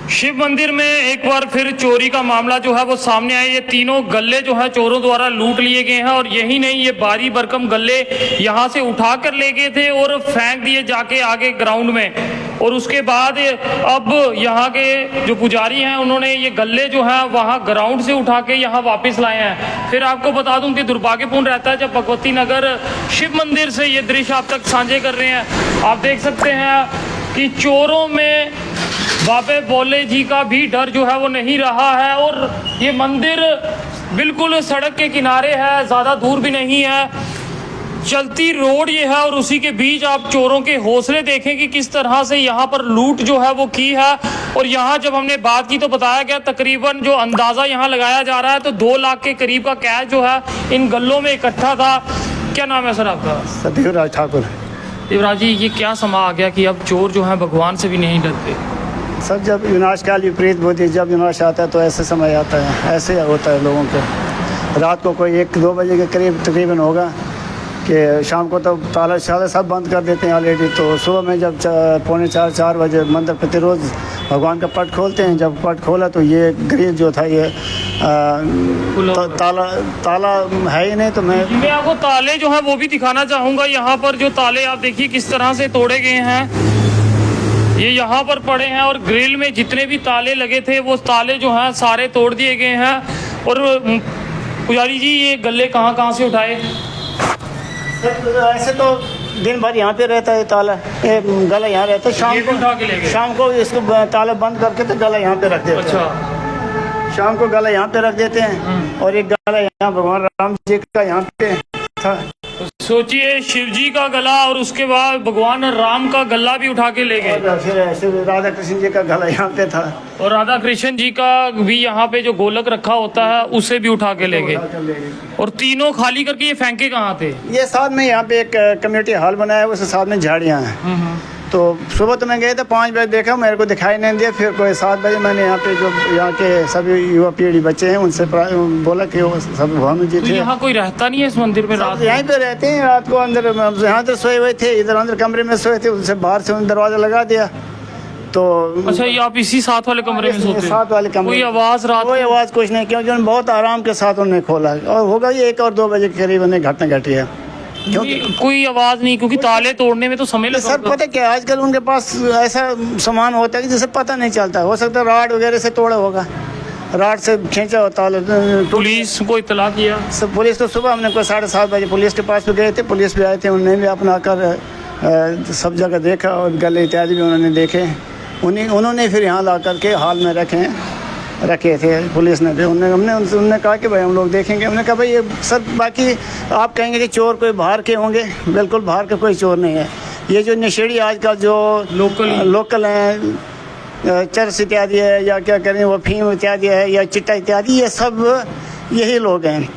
शिव मंदिर में एक बार फिर चोरी का मामला जो है वो सामने आया। ये तीनों गल्ले जो है चोरों द्वारा लूट लिए गए हैं और यही नहीं, ये भारी भरकम गल्ले यहाँ से उठा कर ले गए थे और फेंक दिए जाके आगे ग्राउंड में। और उसके बाद अब यहाँ के जो पुजारी हैं उन्होंने ये गल्ले जो है वहाँ ग्राउंड से उठा के यहाँ वापस लाए हैं। फिर आपको बता दूं कि दुर्भाग्यपूर्ण रहता है जब भगवती नगर शिव मंदिर से ये दृश्य आप तक साझे कर रहे हैं। आप देख सकते हैं कि चोरों में बाबे भोले जी का भी डर जो है वो नहीं रहा है। और ये मंदिर बिल्कुल सड़क के किनारे है, ज़्यादा दूर भी नहीं है, चलती रोड ये है और उसी के बीच आप चोरों के हौसले देखें कि किस तरह से यहाँ पर लूट जो है वो की है। और यहाँ जब हमने बात की तो बताया गया तकरीबन जो अंदाज़ा यहाँ लगाया जा रहा है तो 2 लाख के करीब का कैश जो है इन गल्लों में इकट्ठा था। क्या नाम है सर आपका? सतीराज ठाकुर। युवराज जी, ये क्या समा आ गया कि अब चोर जो है भगवान से भी नहीं डरते? सब जब विनाश काल विपरीत बुद्धि, जब विनाश आता है तो ऐसे समय आता है, ऐसे होता है लोगों के। रात को कोई 1-2 बजे के करीब तकरीबन होगा कि शाम को तो ताला शाला सब बंद कर देते हैं ऑलरेडी। तो सुबह में जब 3:45-4 बजे मंदिर प्रतिरोध भगवान का पट खोलते हैं। जब पट खोला तो ये ग्रिल जो था ये ताला है ही नहीं। तो मैं आपको ताले जो है वो भी दिखाना चाहूँगा। यहाँ पर जो ताले आप देखिए किस तरह से तोड़े गए हैं, ये यहाँ पर पड़े हैं और ग्रिल में जितने भी ताले लगे थे वो ताले जो हैं सारे तोड़ दिए गए हैं। और पुजारी जी, ये गल्ले कहाँ से उठाए? ऐसे तो दिन भर यहाँ पे रहता है ताला, गला यहाँ रहता है। शाम को इसको ताला बंद करके तो गला यहाँ पे रख देते हैं। अच्छा, शाम को गला यहाँ पे रख देते हैं और एक गला यहाँ भगवान राम जी का यहाँ पे था। सोचिए, शिव जी का गला और उसके बाद भगवान राम का गला भी उठा के ले गए। फिर राधा कृष्ण जी का गला यहाँ पे था और राधा कृष्ण जी का भी यहाँ पे जो गोलक रखा होता है उसे भी उठा के ले गए। और तीनों खाली करके ये फेंके कहाँ थे? ये साथ में यहाँ पे एक कम्युनिटी हॉल बनाया है, उसके साथ में झाड़ियाँ हैं। तो सुबह तो मैं गया था 5 बजे, देखा मेरे को दिखाई नहीं दिया। फिर कोई 7 बजे मैंने यहाँ पे जो यहाँ के सभी युवा पीढ़ी बच्चे हैं उनसे बोला कि वो सब भानु जी तो थे। यहाँ कोई रहता नहीं है इस मंदिर में? रात यहीं पे रहते हैं। रात को अंदर यहाँ अंदर सोए हुए थे, इधर अंदर कमरे में सोए थे, उनसे बाहर से उन्होंने दरवाजा लगा दिया। तो अच्छा, ये आप इसी साथ वाले कमरे में सोते? साथ वाले कमरे। कोई आवाज़ रात? कोई आवाज़ कुछ नहीं, क्योंकि उन्होंने बहुत आराम के साथ उन्होंने खोला और होगा ये 1 और 2 बजे के करीब उन्हें घटना घटी है। क्योंकि कोई आवाज़ नहीं, क्योंकि ताले तोड़ने में तो समय लगता है। सर पता क्या, आजकल उनके पास ऐसा सामान होता है कि जिसे पता नहीं चलता। हो सकता है राड वगैरह से तोड़ा होगा, राड से खींचा होता है। पुलिस को इतला किया? सब पुलिस तो सुबह हमने कोई 7:30 बजे पुलिस के पास भी गए थे, पुलिस भी आए थे, उन्होंने भी अपना कर सब जगह देखा और गले इत्यादि भी उन्होंने देखे। उन्होंने फिर यहाँ ला करके हॉल में रखे थे पुलिस ने भी। उन्होंने कहा कि भाई हम लोग देखेंगे। उन्होंने कहा भाई ये सर, बाकी आप कहेंगे कि चोर कोई बाहर के होंगे, बिल्कुल बाहर का कोई चोर नहीं है। ये जो नशेड़ी आजकल जो लोकल हैं, चरस इत्यादि है या क्या करें वो अफीम इत्यादि है या चिट्टा इत्यादि, ये सब यही लोग हैं।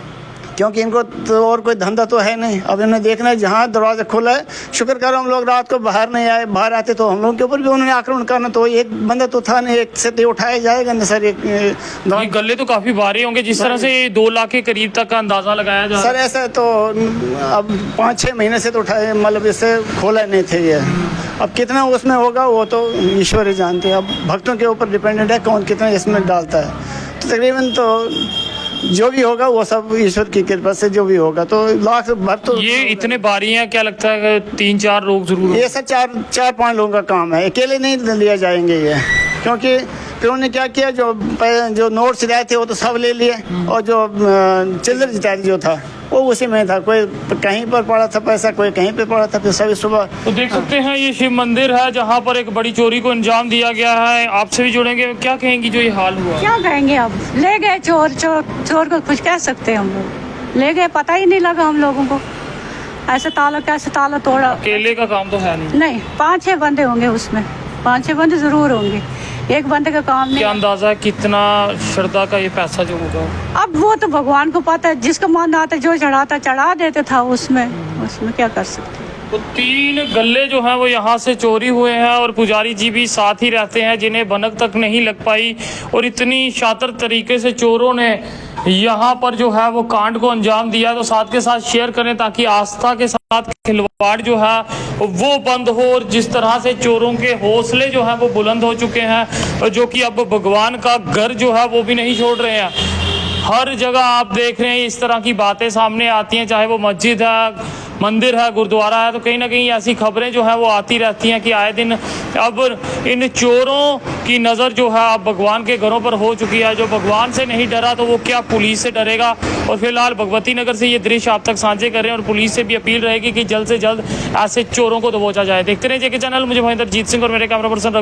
क्योंकि इनको तो और कोई धंधा तो है नहीं। अब इन्हें देखना है जहाँ दरवाज़ा खुला है, शुक्र करो हम लोग रात को बाहर नहीं आए। बाहर आते तो हम लोगों के ऊपर भी उन्होंने आक्रमण करना। तो एक बंदा तो था नहीं, एक से तो उठाया जाएगा नहीं सर। ये गले तो काफ़ी भारी होंगे, जिस तरह से 2 लाख के करीब तक का अंदाज़ा लगाया जा रहा है। सर ऐसा तो अब 5-6 महीने से तो उठाए, मतलब इससे खोला नहीं थे ये। अब कितना उसमें होगा वो तो ईश्वर ही जानते हैं। अब भक्तों के ऊपर डिपेंडेंट है कौन कितना इसमें डालता है। तो तकरीबन तो जो भी होगा वो सब ईश्वर की कृपा से जो भी होगा। तो लाख भर तो ये इतने भारी हैं, क्या लगता है 3-4 लोग जरूर? ये सब 4-5 लोगों का काम है, अकेले नहीं लिया जाएंगे ये। क्योंकि फिर उन्होंने क्या किया, जो नोट्स लाए थे वो तो सब ले लिए और जो चिल्लर इत्यादि जो था वो उसी में था। कोई कहीं पर पड़ा था पैसा, कोई कहीं पे पड़ा था। फिर सभी सुबह तो देख सकते हैं ये शिव मंदिर है जहाँ पर एक बड़ी चोरी को अंजाम दिया गया है। आपसे भी जुड़ेंगे, क्या कहेंगी जो ये हाल हुआ? क्या कहेंगे, अब ले गए चोर को कुछ कह सकते हैं हम लोग। ले गए, पता ही नहीं लगा हम लोगों को। ऐसे ताला तोड़ा। अकेले का काम तो है नहीं, 5-6 बंदे होंगे उसमें, 5-6 बंदे जरूर होंगे, एक बंदे का काम नहीं। क्या अंदाजा कितना श्रद्धा का ये पैसा जो होगा? अब वो तो भगवान को पता है, जिसका मन आता जो चढ़ा देते था उसमें क्या कर सकते। तो 3 गल्ले जो हैं वो यहाँ से चोरी हुए हैं और पुजारी जी भी साथ ही रहते हैं, जिन्हें भनक तक नहीं लग पाई। और इतनी शातिर तरीके से चोरों ने यहाँ पर जो है वो कांड को अंजाम दिया, तो साथ के साथ शेयर करें ताकि आस्था के साथ खिलवाड़ जो है वो बंद हो। और जिस तरह से चोरों के हौसले जो है वो बुलंद हो चुके हैं, जो कि अब भगवान का घर जो है वो भी नहीं छोड़ रहे हैं। हर जगह आप देख रहे हैं इस तरह की बातें सामने आती हैं, चाहे वो मस्जिद है, मंदिर है, गुरुद्वारा है, तो कहीं ना कहीं ऐसी खबरें जो है वो आती रहती हैं कि आए दिन अब इन चोरों की नज़र जो है अब भगवान के घरों पर हो चुकी है। जो भगवान से नहीं डरा तो वो क्या पुलिस से डरेगा। और फिलहाल भगवती नगर से ये दृश्य आप तक साझे कर रहे हैं और पुलिस से भी अपील रहेगी कि जल्द से जल्द ऐसे चोरों को दबोचा जाए। देखते रहिए जेके चैनल, मुझे महेंद्रजीत सिंह और मेरे कैमरा पर्सन रघु।